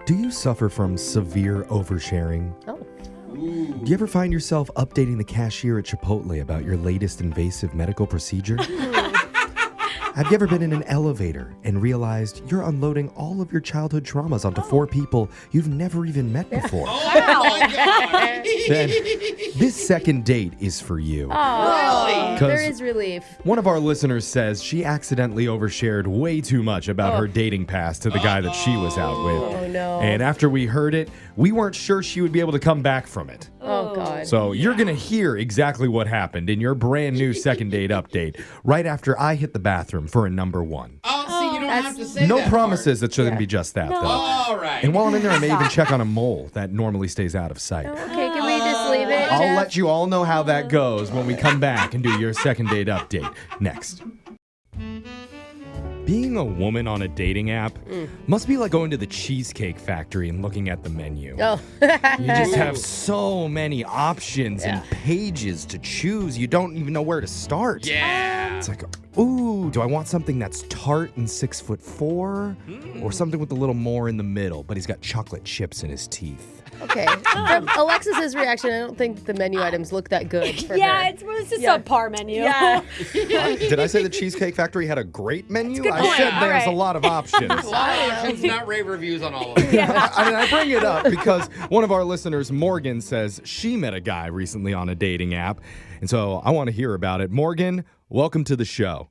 Do you suffer from severe oversharing? Oh. Do you ever find yourself updating the cashier at Chipotle about your latest invasive medical procedure? Have you ever been in an elevator and realized you're unloading all of your childhood traumas onto 4 people you've never even met before? Oh my God. Then this second date is for you. Oh, Really? there is relief. One of our listeners says she accidentally overshared way too much about her dating past to the guy that she was out with. Oh, no. And after we heard it, we weren't sure she would be able to come back from it. Oh, God. So you're going to hear exactly what happened in your brand new second date update right after I hit the bathroom for a number 1. Oh, see, you don't have to say No that promises part. that shouldn't be just that, though. All right. And while I'm in there, I may even check on a mole that normally stays out of sight. Okay, can we just leave it, I'll Jeff? let you all know how that goes when we come back and do your second date update next. Being a woman on a dating app must be like going to the Cheesecake Factory and looking at the menu. Oh. You just have so many options and pages to choose. You don't even know where to start. Yeah. It's like, ooh, do I want something that's tart and 6'4", or something with a little more in the middle, but he's got chocolate chips in his teeth? Okay. From Alexis's reaction, I don't think the menu items look that good for her. It's a subpar menu. Yeah. Did I say the Cheesecake Factory had a great menu? Good I point. said All there's a right. lot of options. A lot of options, not rave reviews on all of them. I bring it up because one of our listeners, Morgan, says she met a guy recently on a dating app. And so I want to hear about it. Morgan, welcome to the show.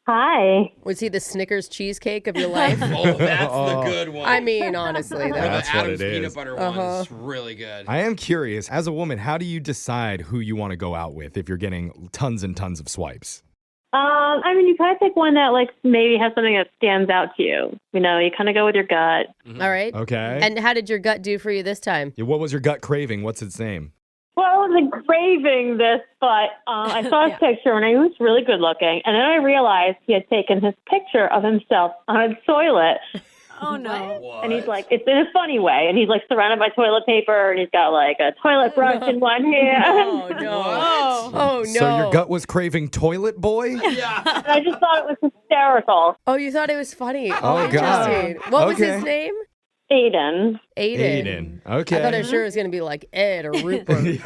Hi. Was he the Snickers cheesecake of your life? Oh, that's the good one. I mean, honestly, though. That's the what Adam's it is. peanut butter one is really good. I am curious, as a woman, how do you decide who you want to go out with if you're getting tons and tons of swipes? You kind of pick one that maybe has something that stands out to you. You know, you kind of go with your gut. All right. Okay. And how did your gut do for you this time? Yeah, what was your gut craving? What's its name? Well, I wasn't craving this, but I saw his picture and he was really good looking. And then I realized he had taken his picture of himself on a toilet. Oh, no. What? And he's like, it's in a funny way. And he's surrounded by toilet paper and he's got a toilet brush in one hand. Oh, no. Oh, no. So your gut was craving Toilet Boy? Yeah. And I just thought it was hysterical. Oh, you thought it was funny. Oh, God. Interesting. What was Okay. his name? Aiden. Aiden. Okay. I thought it sure was going to be like Ed or Rupert.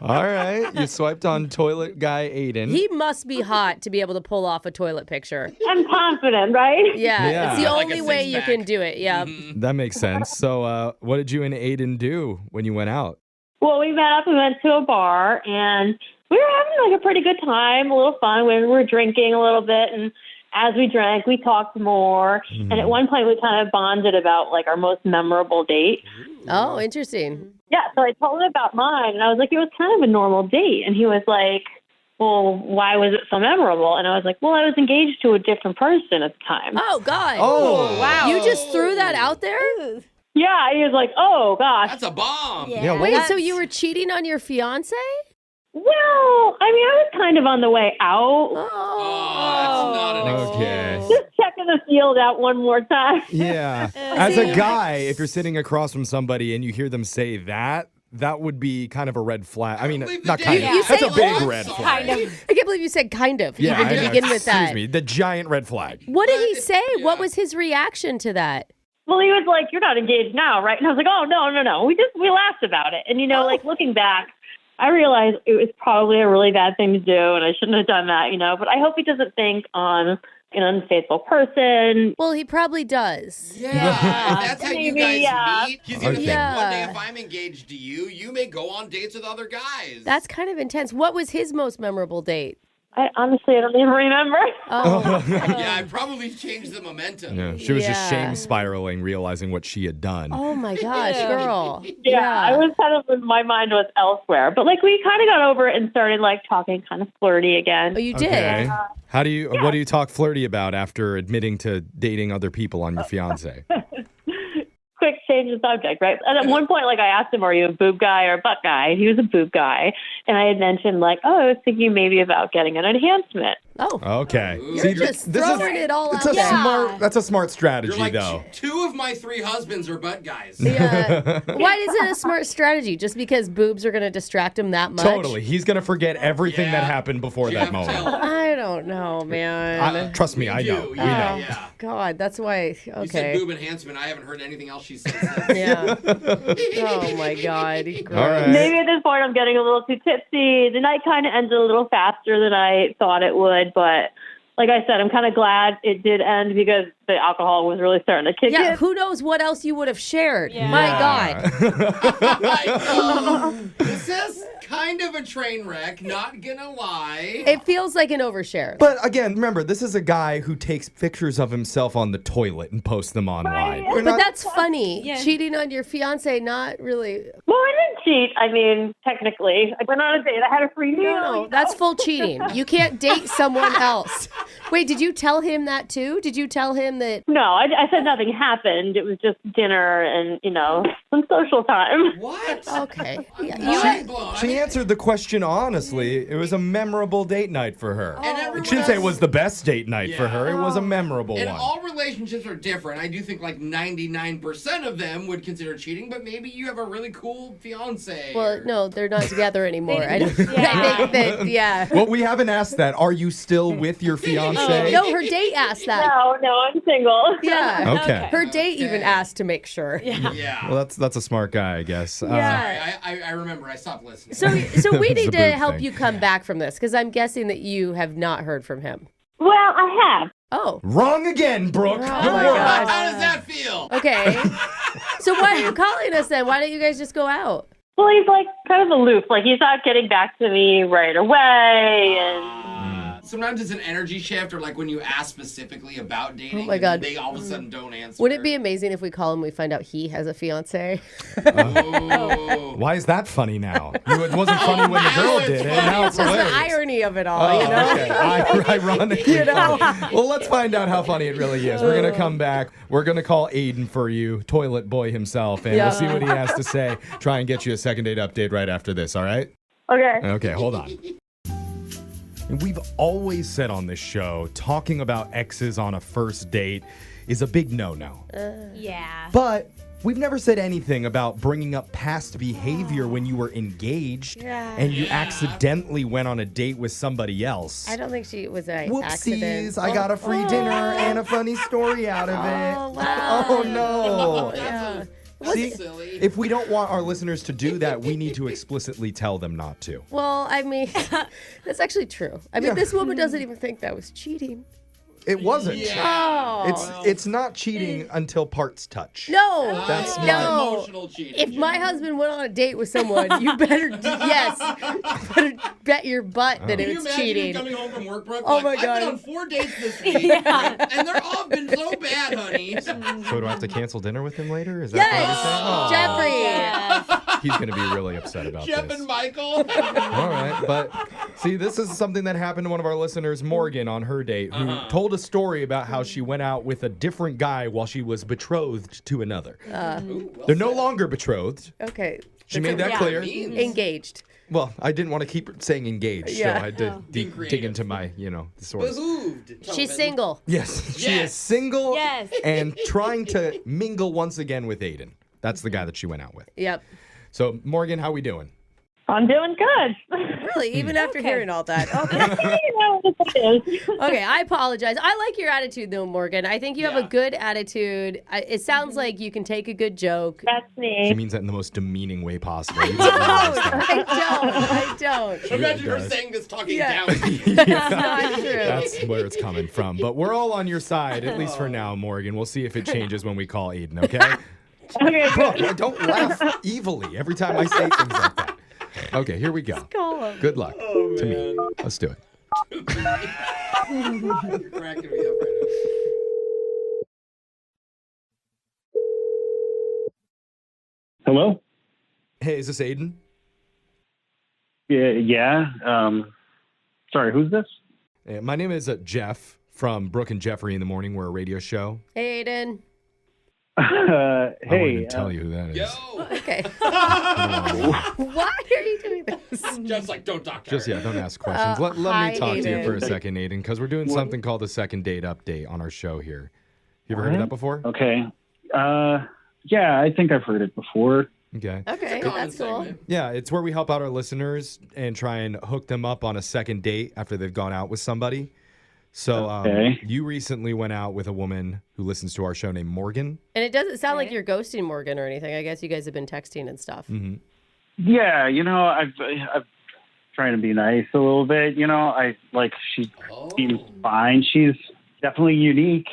All right. You swiped on toilet guy Aiden. He must be hot to be able to pull off a toilet picture. I'm confident, right? Yeah, Yeah. it's the Like a only way you six-pack. can do it. Yeah. That makes sense. So what did you and Aiden do when you went out? Well, we met up, we went to a bar, and we were having a pretty good time, a little fun. We were drinking a little bit, and as we drank, we talked more. And at one point, we kind of bonded about our most memorable date. Oh, interesting. Yeah, so I told him about mine, and I was like, it was kind of a normal date. And he was like, well, why was it so memorable? And I was like, well, I was engaged to a different person at the time. Oh, God. Oh, wow. You just threw that out there? Yeah, he was like, oh, gosh. That's a bomb. Yeah. Yeah, what Wait, was- so you were cheating on your fiance? Well, I was kind of on the way out. Oh, that's not an Okay. Just checking the field out one more time. Yeah. As a guy, if you're sitting across from somebody and you hear them say that, that would be kind of a red flag. I mean, believe the not day- kind of. You That's say a big I'm red sorry. flag. Kind of. I can't believe you said kind of, Yeah, even to I know. begin with that. Excuse me. The giant red flag. What did he say? Yeah. What was his reaction to that? Well, he was like, you're not engaged now, right? And I was like, oh, no. We laughed about it. And, looking back, I realized it was probably a really bad thing to do, and I shouldn't have done that, but I hope he doesn't think I'm an unfaithful person. Well, he probably does. Yeah, if that's how you Maybe, guys yeah. meet. He's gonna think Yeah. one day if I'm engaged to you, you may go on dates with other guys. That's kind of intense. What was his most memorable date? I don't even remember. Oh, yeah, I probably changed the momentum. Yeah, she was just Yeah. shame spiraling, realizing what she had done. oh my gosh, girl. I was kind of, my mind was elsewhere. But, we kind of got over it and started, talking kind of flirty again. Oh, you did? Okay. How do you? What do you talk flirty about after admitting to dating other people on your fiance? Quick change the subject, right? And at one point, I asked him, are you a boob guy or a butt guy? And he was a boob guy. And I had mentioned, I was thinking maybe about getting an enhancement. Oh, Okay. you're just throwing it all out there. That's a smart strategy, You're like, though. two of my 3 husbands are butt guys. Yeah. Why is it a smart strategy? Just because boobs are going to distract him that much? Totally. He's gonna forget everything that Yeah. happened before You that have moment. to tell him. I don't know, man. Trust me, I know. do, We yeah, know. yeah. God, that's why. You said Okay. boob enhancement. I haven't heard anything else she said since. Yeah. Oh my God. Gross. All right. Maybe at this point I'm getting a little too tipsy. The night kind of ended a little faster than I thought it would, but like I said, I'm kind of glad it did end because the alcohol was really starting to kick Yeah, in. who knows what else you would have shared? Yeah. My God. This is kind of a train wreck, not gonna lie. It feels like an overshare. But again, remember, this is a guy who takes pictures of himself on the toilet and posts them online. We're But not- that's funny. Yeah. Cheating on your fiance, not really. Well, I didn't cheat. I mean, technically. I went on a date. I had a free meal. No, that's full cheating. You can't date someone else. Wait, did you tell him that too? Did you tell him that? No, I said nothing happened. It was just dinner and, some social time. What? Okay. Yeah, You you mind blown. I She mean, answered the question honestly. It was a memorable date night for her. And everyone It shouldn't say it else- was the best date night for Yeah. her. It was a memorable And one. all relationships are different. I do think like 99% of them would consider cheating, but maybe you have a really cool fiance. well, no, they're not together anymore. I Yeah. think that, yeah. Well, we haven't asked that. Are you still with your fiance? No, her date asked that. No, I'm single. Yeah. Okay. Her date even asked to make sure. Yeah. Well, that's a smart guy, I guess. Yeah. I remember. I stopped listening. So we It's need a to boob help thing. you come back from this because I'm guessing that you have not heard from him. Well, I have. Oh. Wrong again, Brooke. Oh Good my work. God. How does that feel? Okay. So why are you calling us then? Why don't you guys just go out? Well, he's like kind of aloof. Like he's not getting back to me right away. And Sometimes it's an energy shift, or like when you ask specifically about dating, Oh my and God. they all of a sudden don't answer. Would it be amazing if we call him and we find out he has a fiance? Oh. Why is that funny now? It wasn't funny when the girl now it's did it. funny. Now it's Just the hilarious. irony of it all, Oh, you know? okay. Ironically funny. Well, let's find out how funny it really is. We're going to come back. We're going to call Aiden for you, toilet boy himself, and Yeah. we'll see what he has to say. Try and get you a second date update right after this, all right? okay. Okay, hold on. And we've always said on this show, talking about exes on a first date is a big no-no. Yeah. But we've never said anything about bringing up past behavior when you were engaged and you accidentally went on a date with somebody else. I don't think she was an Whoopsies, accident. I got a free dinner and a funny story out of it. Oh, wow. Oh, no. Yeah. See, silly. if we don't want our listeners to do that, we need to explicitly tell them not to. Well, I mean, that's actually true. I mean, Yeah. this woman doesn't even think that was cheating. It wasn't. Yeah. Oh. It's not cheating until parts touch. No. That's no. Emotional cheating. If my husband went on a date with someone, you better, yes, you better bet your butt that Can you it's imagine cheating. you coming home from work, Brooke? Oh like, my I've God. been on 4 dates this week, and they're all been so bad, honey. So do I have to cancel dinner with him later? Is that Yes, what you're saying? Jeffrey. Yes. Oh, he's going to be really upset about Jeff this. and Michael. All right, but see, this is something that happened to one of our listeners, Morgan, on her date, who told a story about how she went out with a different guy while she was betrothed to another. Ooh, well They're no said. longer betrothed. Okay. She made that Yeah. clear. Means. Engaged. Well, I didn't want to keep saying engaged, Yeah. so I had to Being dig creative. into my, source. Behooved. She's Tobin. single. Yes, she Yes. is single Yes. and trying to mingle once again with Aiden. That's the guy that she went out with. Yep. So, Morgan, how we doing? I'm doing good. Really, even after Okay. hearing all that. Okay. You know what it is. Okay, I apologize. I like your attitude though, Morgan. I think you have a Yeah. good attitude. It sounds like you can take a good joke. That's She me. means that in the most demeaning way possible. You No, don't realize that. I don't. Imagine her does. saying this talking Yeah. down to you. That's not true. That's where it's coming from. But we're all on your side, at least for now, Morgan. We'll see if it changes when we call Aiden, okay? Okay, Bro, don't laugh evilly every time I say things like that. Okay, here we go. Call him. Good luck to me. Let's do it. You're cracking me up right Hello? Hey, is this Aiden? Yeah. Sorry, who's this? My name is Jeff from Brooke and Jeffrey in the Morning. We're a radio show. Hey, Aiden. I won't Hey. even tell you who that is. now. Yo. Okay. Why are you doing this? Just like, don't talk to Just, her. yeah, don't ask questions. Let hi, me talk to you for a Aiden. second, Aiden, because we're doing something called the second date update on our show here. You ever heard of that before? Okay. Yeah, I think I've heard it before. Okay. Okay, Common that's cool. segment. Yeah, it's where we help out our listeners and try and hook them up on a second date after they've gone out with somebody. So Okay. you recently went out with a woman who listens to our show named Morgan. And it doesn't sound like you're ghosting Morgan or anything. I guess you guys have been texting and stuff. Mm-hmm. Yeah, I've trying to be nice a little bit. She seems fine. She's definitely unique.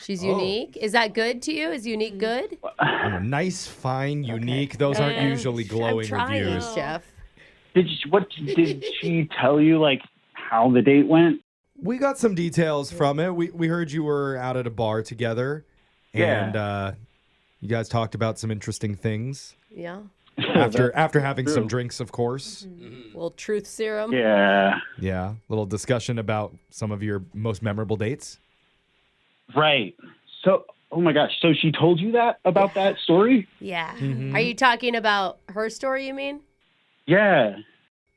She's unique. Is that good to you? Is unique good? Nice, fine, unique. Those aren't usually glowing trying, reviews. Jeff. Did she tell you like how the date went? We got some details from it. We heard you were out at a bar together. And you guys talked about some interesting things. Yeah. After having some drinks, of course. Little truth serum. Yeah. Yeah. Little discussion about some of your most memorable dates. Right. So, oh my gosh. So she told you that about that story? Yeah. Mm-hmm. Are you talking about her story, you mean? Yeah.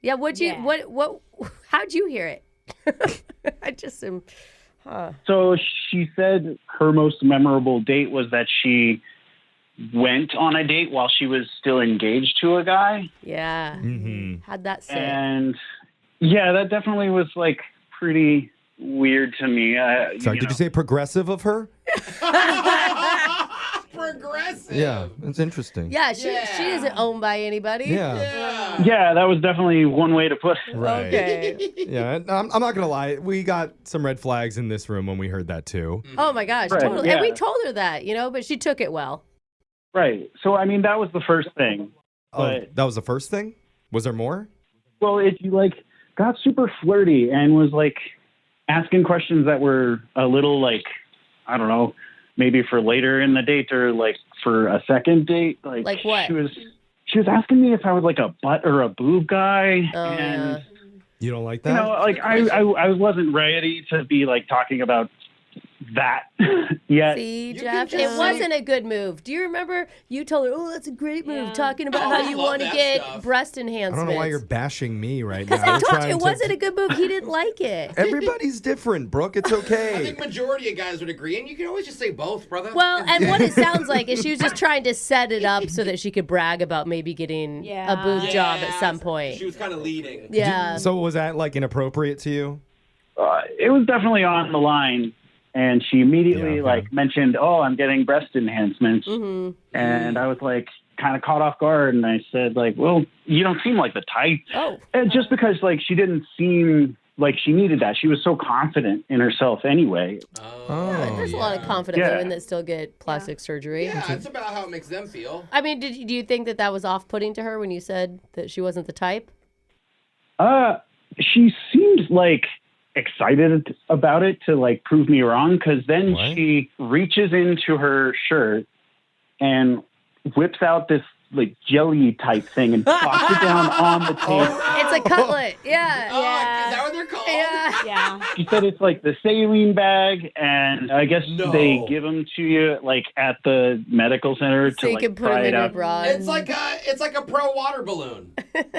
Yeah, what'd you Yeah. what how'd you hear it? I just am So she said her most memorable date was that she went on a date while she was still engaged to a guy. Yeah. Mm-hmm. How'd that sit? And yeah, that definitely was like pretty weird to me. Sorry, did you say progressive of her? Progressive. Yeah, that's interesting. Yeah, she isn't owned by anybody. Yeah. Yeah, that was definitely one way to put it. Right. Okay. Yeah, and I'm not going to lie. We got some red flags in this room when we heard that, too. Oh my gosh, Right, totally. And we yeah. told her that, but she took it well. Right. So, I mean, that was the first thing. Oh, But, that was the first thing? Was there more? well, you like got super flirty and was like asking questions that were a little like, I don't know, maybe for later in the date or like for a second date. Like what? She was asking me if I was like a butt or a boob guy. Oh, and, You don't like that? like I wasn't ready to be like talking about that yet. See, can Jeff, just it say- wasn't a good move. Do you remember you told her, oh, that's a great move, Yeah. talking about Oh, how I you love want to that get stuff. breast I enhancements? don't know why you're bashing me right now. I We're told you trying it to- wasn't a good move. He didn't like it. Everybody's different, Brooke. It's I okay. think majority of guys would agree, and you can always just say both, brother. Well, and what it sounds like is she was just trying to set it up so that she could brag about maybe getting a boob job at some point. She was kind of leading. Yeah. So was that like inappropriate to you? It was definitely on the line. And she immediately Yeah, okay. mentioned, "Oh, I'm getting breast enhancements," Mm-hmm. and I was like, kind of caught off guard, and I said, like, "Well, you don't seem like the type." Oh. And just because she didn't seem like she needed that, she was so confident in herself anyway. Oh, There's a lot of confident Yeah. women that still get plastic surgery. Yeah, it's about how it makes them feel. I mean, do you think that was off-putting to her when you said that she wasn't the type? She seemed like excited about it to like prove me wrong, because then What? she reaches into her shirt and whips out this like jelly type thing and plops it down on the table. It's a cutlet. Yeah. Oh, Yeah. is that what they're called? Yeah. Yeah. She said it's like the saline bag, and I guess No. they give them to you like at the medical center So to you like can put try them it in your out. bra. It's like a pro water balloon.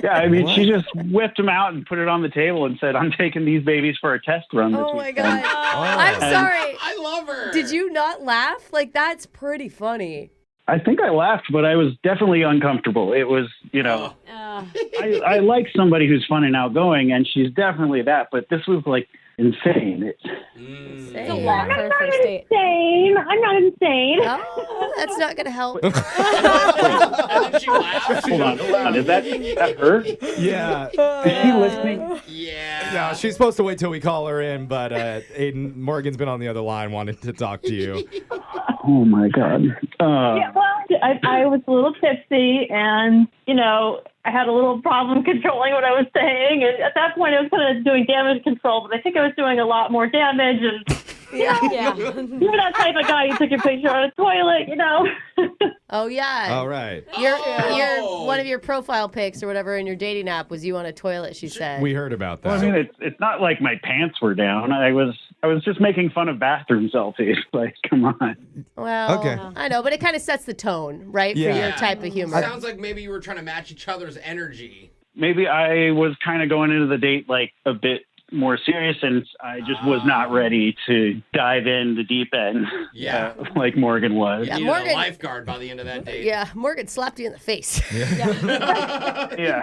Yeah, I mean, What? she just whipped them out and put it on the table and said, "I'm taking these babies for a test run." This Oh my weekend." god. I'm sorry. I love her. Did you not laugh? Like that's pretty funny. I think I laughed, but I was definitely uncomfortable. It was, I like somebody who's fun and outgoing, and she's definitely that. But this was like insane. It's a lot for a first date. Insane. I'm not insane. Oh, that's not gonna help. And then she laughed. Hold on. Is that her? Yeah. Is she listening? Yeah. Yeah, she's supposed to wait till we call her in, but Aiden, Morgan's been on the other line wanting to talk to you. Oh my God. Yeah, well, I was a little tipsy, and I had a little problem controlling what I was saying. And at that point, I was kind of doing damage control, but I think I was doing a lot more damage. And Yeah. you're that type of guy. You took your picture on a toilet, Oh yeah. All right. Your Oh. one of your profile pics or whatever in your dating app was you on a toilet, she said. We heard about that. Well, I mean, it's not like my pants were down. I was just making fun of bathroom selfies. Like, come on. Well, Okay. I know, but it kind of sets the tone, right, Yeah. for your type of humor. Sounds like maybe you were trying to match each other's energy. Maybe I was kind of going into the date like a bit more serious, and I just was not ready to dive in the deep end. Yeah. Like Morgan was. You needed Morgan- a lifeguard by the end of that date. Yeah, Morgan slapped you in the face. Yeah.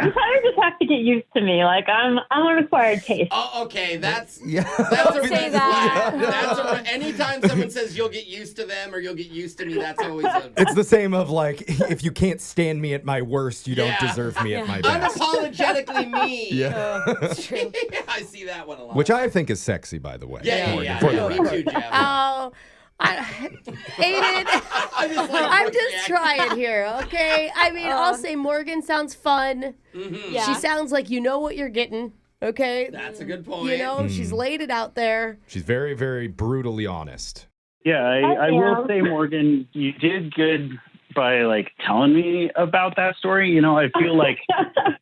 You kind of just have to get used to me. Like I'm an acquired taste. Oh, okay. That's a Say red that. flag. That's anytime someone says you'll get used to them or you'll get used to me, that's always a It's the same of like, if you can't stand me at my worst, you don't Yeah. deserve me at my best. unapologetically me. Yeah. It's true. I see that one a lot. Which I think is sexy, by the way. yeah, Morgan, yeah. for the No, me record. too, Jeff. Oh, Aiden, I'm just trying here, okay? I mean, I'll say Morgan sounds fun. Yeah. She sounds like you know what you're getting, okay? That's a good point. You know, she's laid it out there. She's very, very brutally honest. Yeah, I will say, Morgan, you did good by like telling me about that story. You know, I feel like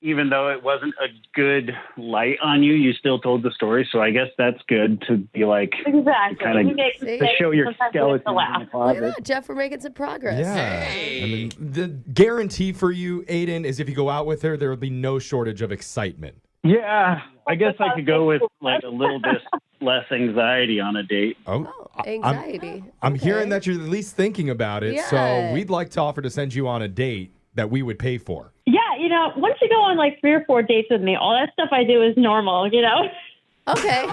even though it wasn't a good light on you, you still told the story. So I guess that's good to be like Exactly. kind We of make to mistakes, show your sometimes we have to skeleton in laugh. the Look at closet. that, Jeff, we're making some progress. Yeah. Hey. I mean, the guarantee for you, Aiden, is if you go out with her, there will be no shortage of excitement. Yeah, I guess I could go with like a little bit less anxiety on a date. Oh, anxiety. I'm Okay. hearing that you're at least thinking about it, Yeah. so we'd like to offer to send you on a date that we would pay for. Yeah, you know, once you go on like 3 or 4 dates with me, all that stuff I do is normal, you know? Okay.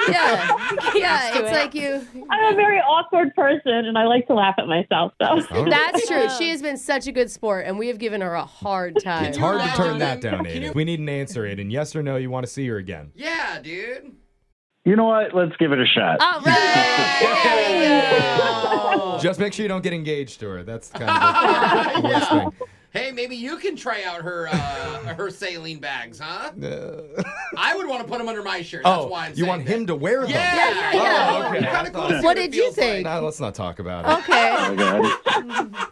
Yeah. Yeah. It's like you. I'm a very awkward person and I like to laugh at myself, so. All right. That's true. She has been such a good sport, and we have given her a hard time. It's hard to turn that down, Can you- Aiden. We need an answer, Aiden. Yes or no, you want to see her again? Yeah, dude. You know what? Let's give it a shot. All right. There you go. Just make sure you don't get engaged to her. That's kind of the worst thing. Hey, maybe you can try out her saline bags, huh? I would want to put them under my shirt. That's why I'm you saying want that. him to wear them? Yeah. Yeah. Oh, okay. Kind of cool to see What it did you feels think? like. Nah, let's not talk about it. Okay. Oh, God.